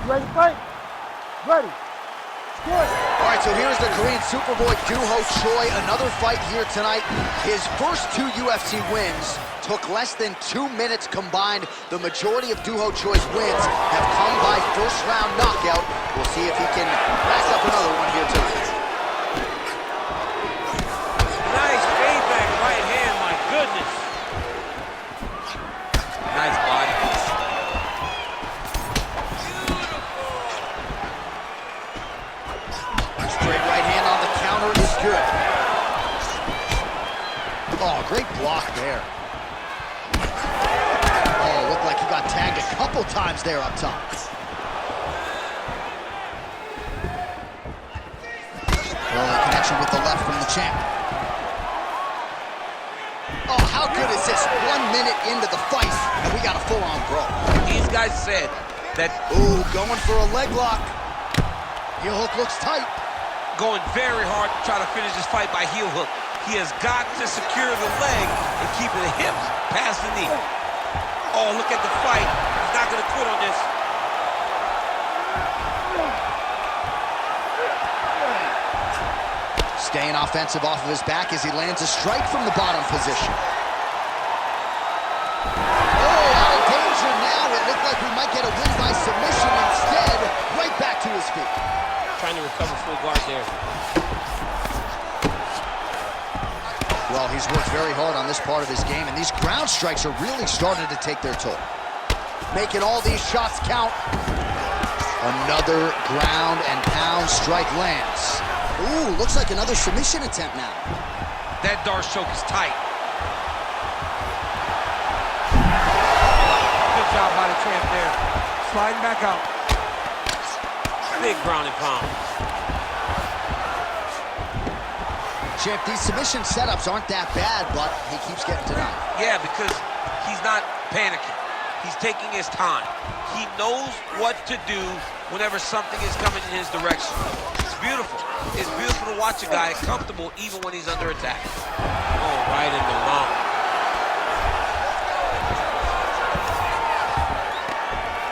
ready to fight? Ready. Good. All right, so here's the Korean Superboy Doo-Ho Choi. Another fight here tonight. His first 2 UFC wins took less than 2 minutes combined. The majority of Doo-Ho Choi's wins have come by first-round knockout. We'll see if he can pass up another one here tonight. Nice feedback right hand, my goodness. Nice body. Straight right hand on the counter is good. Oh, great block there. Oh, looked like he got tagged a couple times there up top. Well, the connection with the left from the champ. Oh, how good is this? 1 minute into the fight, and we got a full-on brawl. These guys said that... Ooh, going for a leg lock. Heel hook looks tight. Going very hard to try to finish this fight by heel hook. He has got to secure the leg and keep the hips past the knee. Oh, look at the fight. He's not going to quit on this. Staying offensive off of his back as he lands a strike from the bottom position. Oh, out of danger now. It looked like we might get a win by submission. Instead, right back to his feet. Trying to recover full guard there. Well, he's worked very hard on this part of his game, and these ground strikes are really starting to take their toll. Making all these shots count. Another ground and pound strike lands. Ooh, looks like another submission attempt now. That Darce choke is tight. Good job by the champ there. Sliding back out. Big ground and pound. Champ, these submission setups aren't that bad, but he keeps getting denied. Yeah, because he's not panicking. He's taking his time. He knows what to do whenever something is coming in his direction. It's beautiful. It's beautiful to watch a guy comfortable even when he's under attack. Oh, right in the mouth.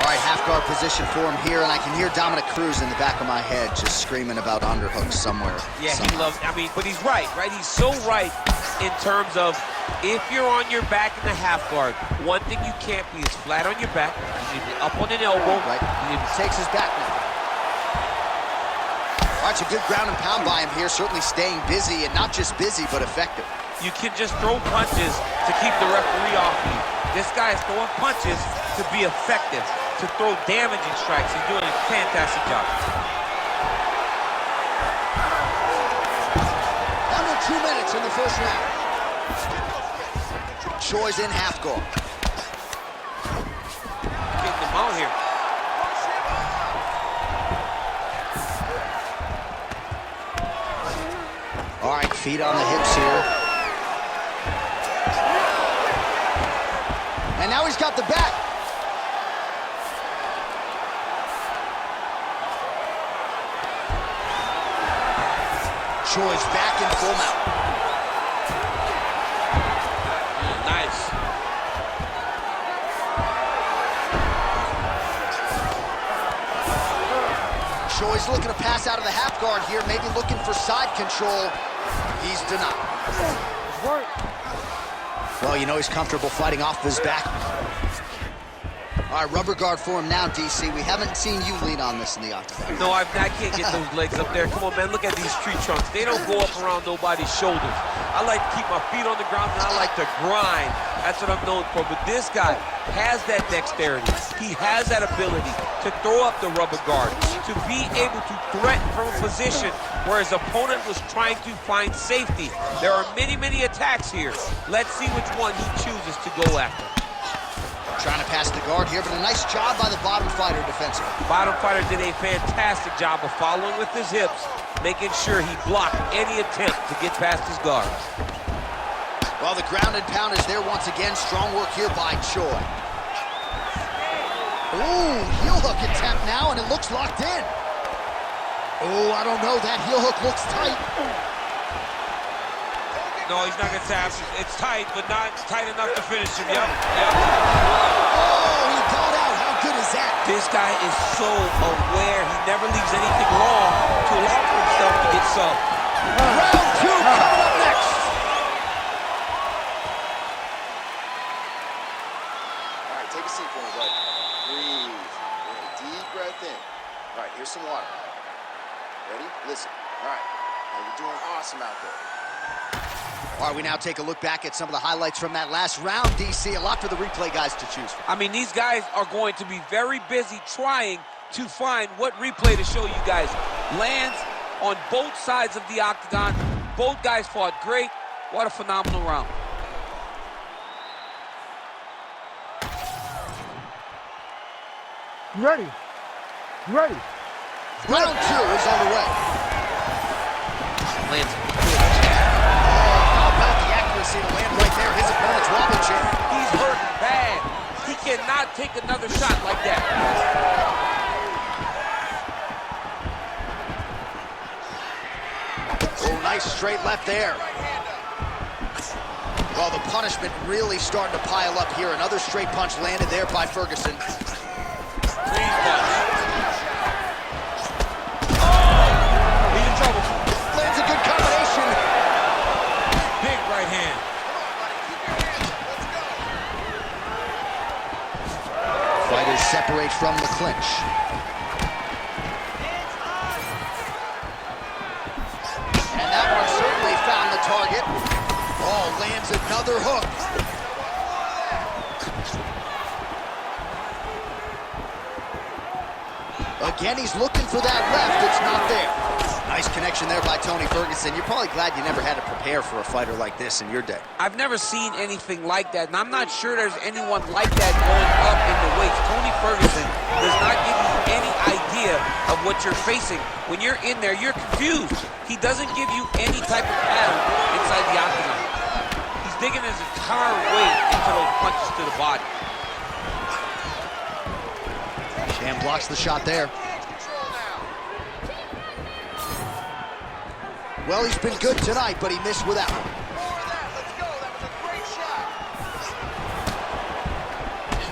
All right, half guard position for him here, and I can hear Dominic Cruz in the back of my head just screaming about underhooks somewhere. Yeah, he loves, but he's right? He's so right in terms of if you're on your back in the half guard, one thing you can't be is flat on your back. You need to be up on an elbow. Right, he takes his back now. All right, it's a good ground and pound by him here, certainly staying busy, and not just busy, but effective. You can just throw punches to keep the referee off you. This guy is throwing punches to be effective, to throw damaging strikes. He's doing a fantastic job. Under 2 minutes in the first round. Choi's in half guard. Getting them out here. All right, feet on the hips here. And now he's got the back. Choi's back in full mount. Nice. Choi's looking to pass out of the half guard here, maybe looking for side control. He's denied. Well, you know he's comfortable fighting off his back. All right, rubber guard for him now, DC. We haven't seen you lean on this in the octagon. No, I can't get those legs up there. Come on, man, look at these tree trunks. They don't go up around nobody's shoulders. I like to keep my feet on the ground, and I like to grind. That's what I'm known for. But this guy has that dexterity. He has that ability to throw up the rubber guard, to be able to threaten from a position where his opponent was trying to find safety. There are many, many attacks here. Let's see which one he chooses to go after. Trying to pass the guard here, but a nice job by the bottom fighter defensively. Bottom fighter did a fantastic job of following with his hips, making sure he blocked any attempt to get past his guard. Well, the ground and pound is there once again. Strong work here by Choi. Ooh, heel hook attempt now, and it looks locked in. Oh, I don't know. That heel hook looks tight. No, he's not going to tap. It's tight, but not tight enough to finish him. Yep. Oh, he got out. How good is that? This guy is so aware. He never leaves anything wrong to allow for himself to get subbed. Round 2 coming up next. All right, take a seat for me, bud. Breathe. Deep breath in. All right, here's some water. Ready? Listen. All right. Now you're doing awesome out there. All right, we now take a look back at some of the highlights from that last round, DC. A lot for the replay guys to choose from. I mean, these guys are going to be very busy trying to find what replay to show you guys. Lands on both sides of the octagon. Both guys fought great. What a phenomenal round. You ready? You ready? Round 2 is underway. Lands a good jab. How about the accuracy to land right there? His opponent's wobble chair. He's hurt bad. He cannot take another shot like that. Oh, nice straight left there. Well, the punishment really starting to pile up here. Another straight punch landed there by Ferguson. Clean punch. He's in trouble. Lands a good combination. Big right hand. Fighters separate from the clinch. And that one certainly found the target. Oh, lands another hook. Again, he's looking for that left. It's not there. Nice connection there by Tony Ferguson. You're probably glad you never had to prepare for a fighter like this in your day. I've never seen anything like that, and I'm not sure there's anyone like that going up in the weights. Tony Ferguson does not give you any idea of what you're facing. When you're in there, you're confused. He doesn't give you any type of pattern inside the octagon. He's digging his entire weight into those punches to the body. Sham blocks the shot there. Well, he's been good tonight, but he missed with that one.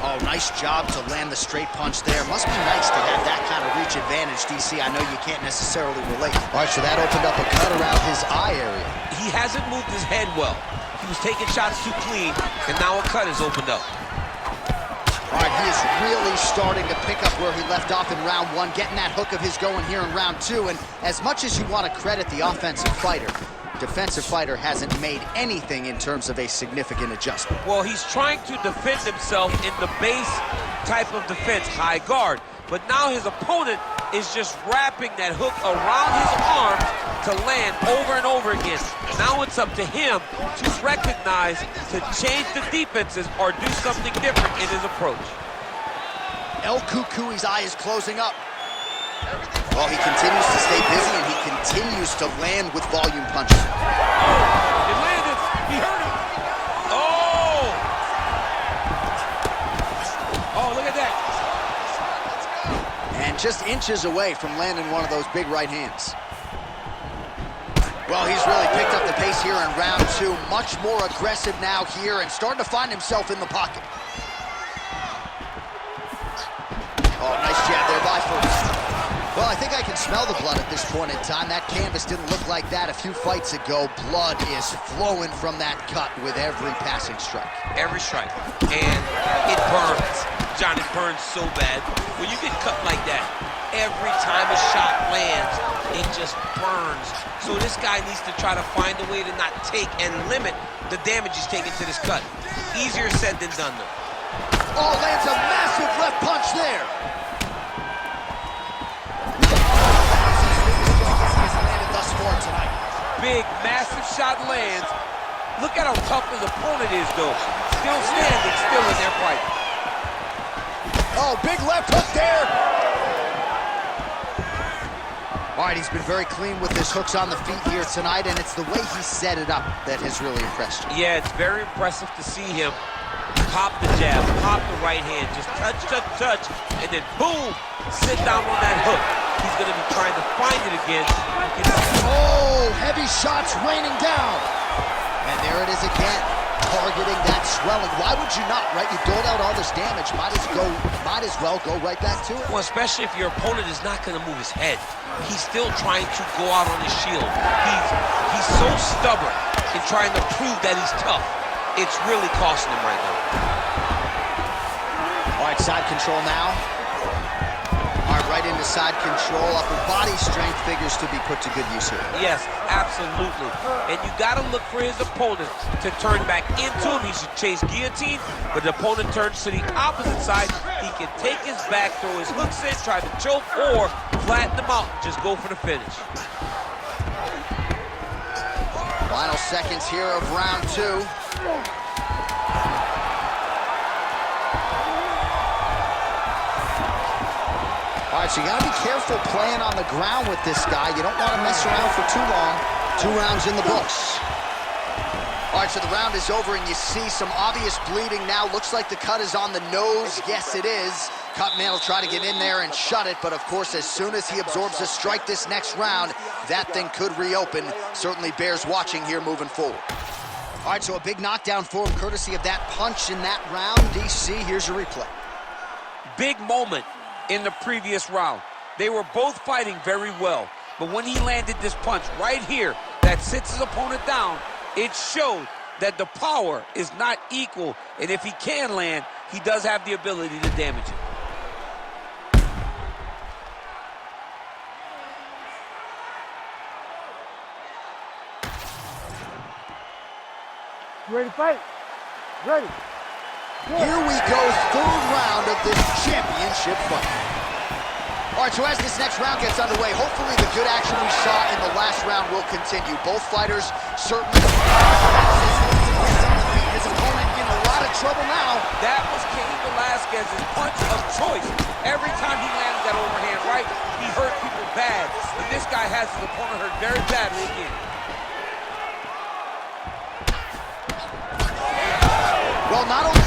Oh, nice job to land the straight punch there. Must be nice to have that kind of reach advantage, DC. I know you can't necessarily relate. All right, so that opened up a cut around his eye area. He hasn't moved his head well. He was taking shots too clean, and now a cut has opened up. All right, he is really starting to pick up where he left off in round 1, getting that hook of his going here in round 2. And as much as you want to credit the offensive fighter, defensive fighter hasn't made anything in terms of a significant adjustment. Well, he's trying to defend himself in the base type of defense, high guard. But now his opponent is just wrapping that hook around his arms to land over and over again. Now it's up to him to recognize, to change the defenses or do something different in his approach. El Cucuy's eye is closing up. Well, he continues to stay busy and he continues to land with volume punches. It landed. He hurt him. Oh! Oh, look at that. And just inches away from landing one of those big right hands. Well, he's really picked up the pace here in round 2. Much more aggressive now here and starting to find himself in the pocket. Oh, nice jab there by Ferguson. Well, I think I can smell the blood at this point in time. That canvas didn't look like that a few fights ago. Blood is flowing from that cut with every passing strike. Every strike. And it burns. John, it burns so bad. When you get cut like that, every time a shot lands, it just burns. So this guy needs to try to find a way to not take and limit the damage he's taking to this cut. Easier said than done, though. Oh, lands a massive left punch there. Thus far tonight. Big, massive shot lands. Look at how tough his opponent is, though. Still standing, still in their fight. Oh, big left hook there. All right, he's been very clean with his hooks on the feet here tonight, and it's the way he set it up that has really impressed you. Yeah, it's very impressive to see him pop the jab, pop the right hand, just touch, touch, touch, and then boom, sit down on that hook. He's going to be trying to find it again. Oh, heavy shots raining down. And there it is again. targeting that swelling. Why would you not, right? You doled out all this damage. Might as well go right back to it. Well, especially if your opponent is not going to move his head. He's still trying to go out on his shield. He's so stubborn in trying to prove that he's tough. It's really costing him right now. All right, side control now. All right, right into side control. Upper body strength figures to be put to good use here. Yes, absolutely. And you got to look for his opponent to turn back into him. He should chase guillotine, but the opponent turns to the opposite side. He can take his back, throw his hooks in, try to choke, or flatten him out and just go for the finish. Final seconds here of round 2. All right, so you gotta be careful playing on the ground with this guy. You don't want to mess around for too long. 2 rounds in the books. All right, so the round is over, and you see some obvious bleeding now. Looks like the cut is on the nose. Yes, it is. Cutman will try to get in there and shut it, but of course, as soon as he absorbs a strike this next round, that thing could reopen. Certainly bears watching here moving forward. All right, so a big knockdown for him, courtesy of that punch in that round. DC, here's your replay. Big moment in the previous round. They were both fighting very well, but when he landed this punch right here that sits his opponent down, it showed that the power is not equal, and if he can land, he does have the ability to damage it. You ready to fight? Ready. Here we go, 3rd round of this championship fight. All right, so as this next round gets underway, hopefully the good action we saw in the last round will continue. Both fighters certainly his opponent in a lot of trouble now. That was Cain Velasquez's punch of choice. Every time he landed that overhand right, he hurt people bad. And this guy has his opponent hurt very badly again. Well, not only...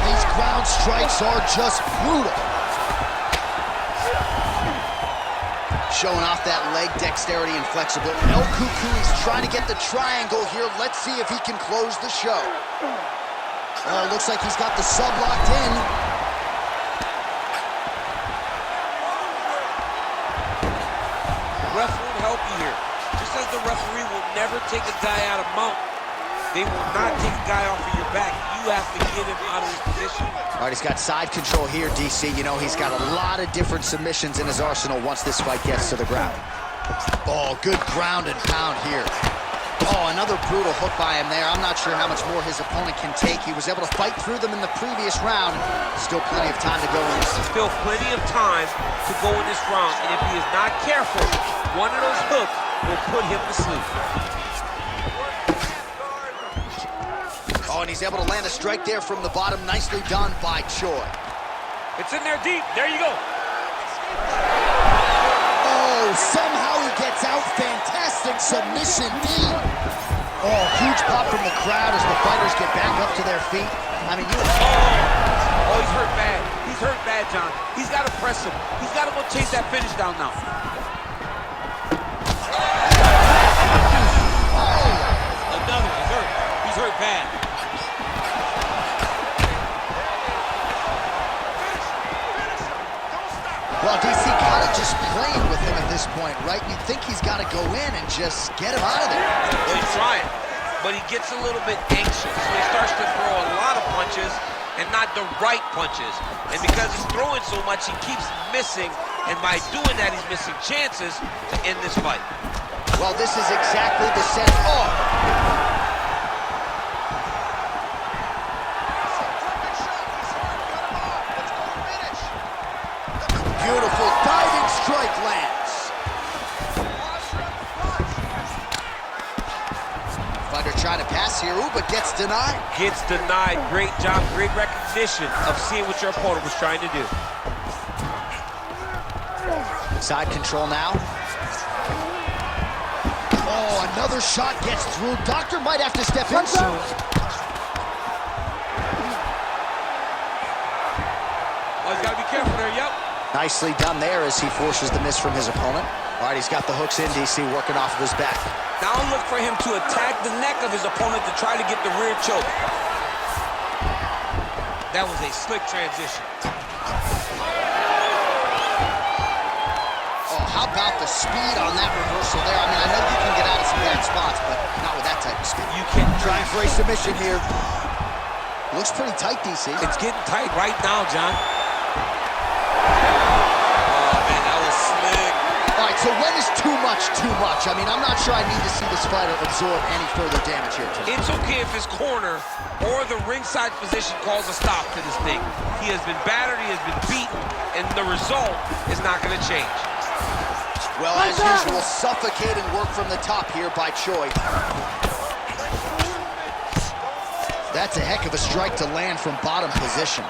these ground strikes are just brutal. Showing off that leg dexterity and flexibility. El Cucuy's trying to get the triangle here. Let's see if he can close the show. Oh, looks like he's got the sub locked in. The ref won't help you here. Just as the referee will never take a guy out of mount, they will not take a guy off of your back. You have to get him out of his position. All right, he's got side control here, DC. You know, he's got a lot of different submissions in his arsenal once this fight gets to the ground. Oh, good ground and pound here. Oh, another brutal hook by him there. I'm not sure how much more his opponent can take. He was able to fight through them in the previous round. Still plenty of time to go in this. Still plenty of time to go in this round. And if he is not careful, one of those hooks will put him to sleep. Oh, and he's able to land a strike there from the bottom. Nicely done by Choi. It's in there deep. There you go. Oh, somehow he gets out. Fantastic submission deep. Oh, huge pop from the crowd as the fighters get back up to their feet. I mean, Oh, he's hurt bad. He's hurt bad, John. He's got to press him. He's got to go chase that finish down now. Another. He's hurt. He's hurt bad. Well, DC kind of just playing with him at this point, right? You think he's got to go in and just get him out of there. Well, he's trying, but he gets a little bit anxious. So he starts to throw a lot of punches and not the right punches. And because he's throwing so much, he keeps missing. And by doing that, he's missing chances to end this fight. Well, this is exactly the set. Oh! Beautiful diving strike lands. Fighter trying to pass here, ooh, but gets denied. Gets denied. Great job, great recognition of seeing what your opponent was trying to do. Side control now. Oh, another shot gets through. Doctor might have to step in soon. Oh, he's got to be careful there, yep. Nicely done there as he forces the miss from his opponent. All right, he's got the hooks in, DC, working off of his back. Now look for him to attack the neck of his opponent to try to get the rear choke. That was a slick transition. Oh, how about the speed on that reversal there? I mean, I know you can get out of some bad spots, but not with that type of speed. You can't Trying for a submission here. Looks pretty tight, DC. It's getting tight right now, John. Oh, man, that was slick. All right, so when is too much too much? I mean, I'm not sure I need to see this fighter absorb any further damage here tonight. It's okay if his corner or the ringside position calls a stop to this thing. He has been battered, he has been beaten, and the result is not going to change. Well, as usual, suffocating work from the top here by Choi. That's a heck of a strike to land from bottom position.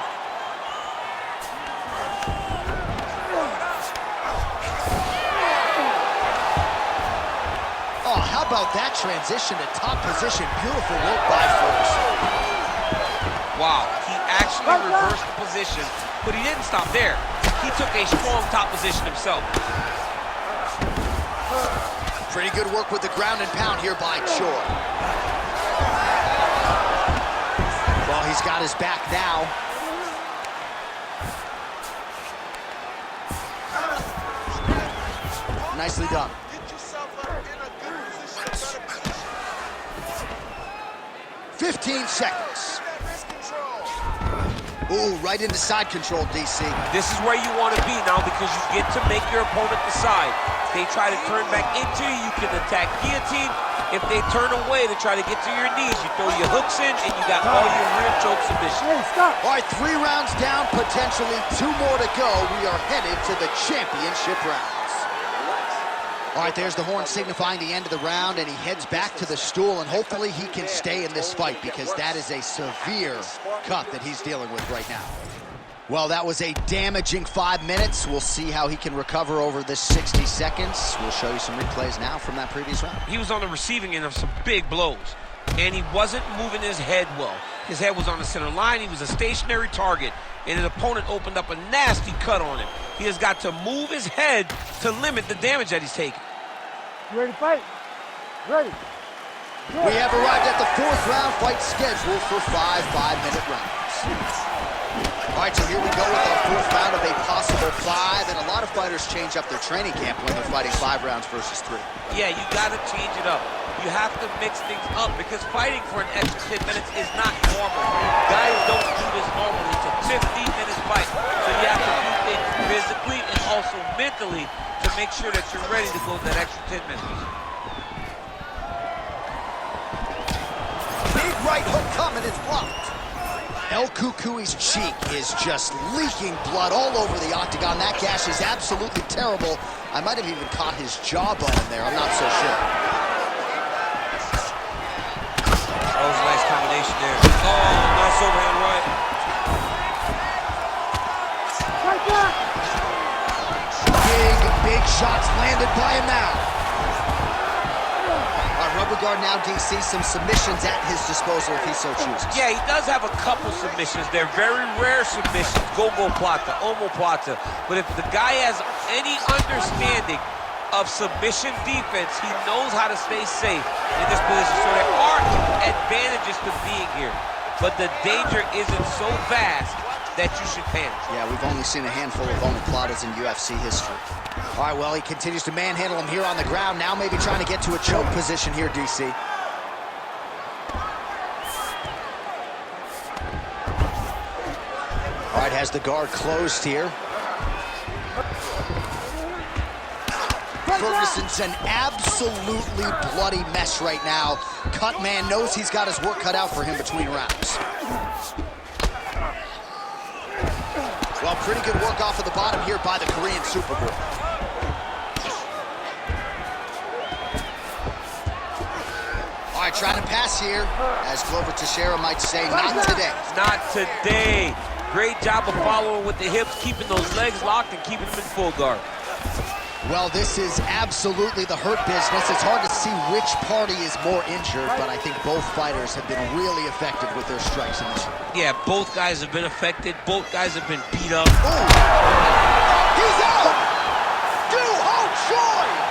Oh, how about that transition to top position? Beautiful work by Ferguson. Wow, he actually reversed the position, but he didn't stop there. He took a strong top position himself. Pretty good work with the ground and pound here by Choi. Well, he's got his back now. Nicely done. 15 seconds. Ooh, right into side control, DC. This is where you want to be now because you get to make your opponent decide. If they try to turn back into you, you can attack guillotine. If they turn away to try to get to your knees, you throw your hooks in and you got all your rear choke submission. Hey, stop. All right, 3 rounds down, potentially 2 more to go. We are headed to the championship rounds. All right, there's the horn signifying the end of the round, and he heads back to the stool, and hopefully he can stay in this fight because that is a severe cut that he's dealing with right now. Well, that was a damaging 5 minutes. We'll see how he can recover over this 60 seconds. We'll show you some replays now from that previous round. He was on the receiving end of some big blows, and he wasn't moving his head well. His head was on the center line. He was a stationary target, and his opponent opened up a nasty cut on him. He has got to move his head to limit the damage that he's taking. You ready to fight? Ready. We have arrived at the 4th round fight scheduled for 5 5-minute rounds. All right, so here we go with our 4th round of a possible 5, and a lot of fighters change up their training camp when they're fighting 5 rounds versus 3. Yeah, you got to change it up. You have to mix things up because fighting for an extra 10 minutes is not normal. Guys don't do this normally. It's a 15-minute fight, so you have to do things physically and also mentally to make sure that you're ready to go that extra 10 minutes. Big right hook coming, it's blocked. El Cucuy's cheek is just leaking blood all over the octagon. That gash is absolutely terrible. I might have even caught his jawbone there, I'm not so sure. That was a nice combination there. Oh, nice overhand right. Right back. Big shots landed by him now. All right, rubber guard now, DC. Some submissions at his disposal if he so chooses. Yeah, he does have a couple submissions. They're very rare submissions. Go-go plata, omoplata. But if the guy has any understanding of submission defense, he knows how to stay safe in this position. So there are advantages to being here. But the danger isn't so vast that you should panic. Yeah, we've only seen a handful of omoplatas in UFC history. All right, well, he continues to manhandle him here on the ground. Now maybe trying to get to a choke position here, DC. All right, has the guard closed here. Ferguson's an absolutely bloody mess right now. Cut man knows he's got his work cut out for him between rounds. Well, pretty good work off of the bottom here by the Korean Superboy. All right, trying to pass here, as Glover Teixeira might say, not today. Not today. Great job of following with the hips, keeping those legs locked and keeping them in full guard. Well, this is absolutely the hurt business. It's hard to see which party is more injured, but I think both fighters have been really effective with their strikes in this one. Yeah, both guys have been affected. Both guys have been beat up. Ooh. He's out! Ho Choi!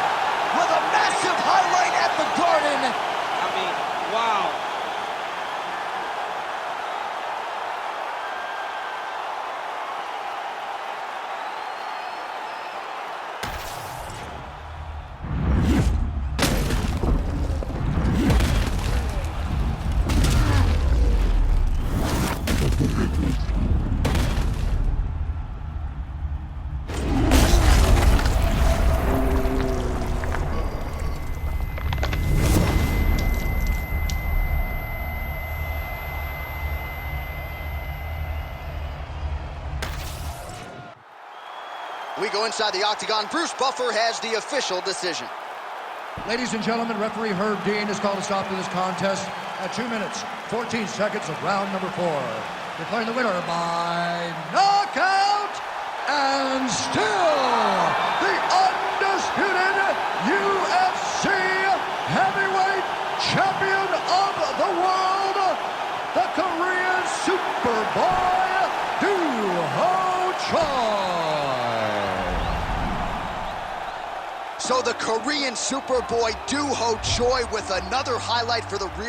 We go inside the octagon. Bruce Buffer has the official decision. Ladies and gentlemen, referee Herb Dean has called a stop to this contest at 2 minutes, 14 seconds of round number 4. Declaring the winner by knockout and still the undisputed UFC heavyweight champion of the world, the Korean Superboy, Doo-Ho Choi. So the Korean Superboy Doo-Ho Choi with another highlight for the real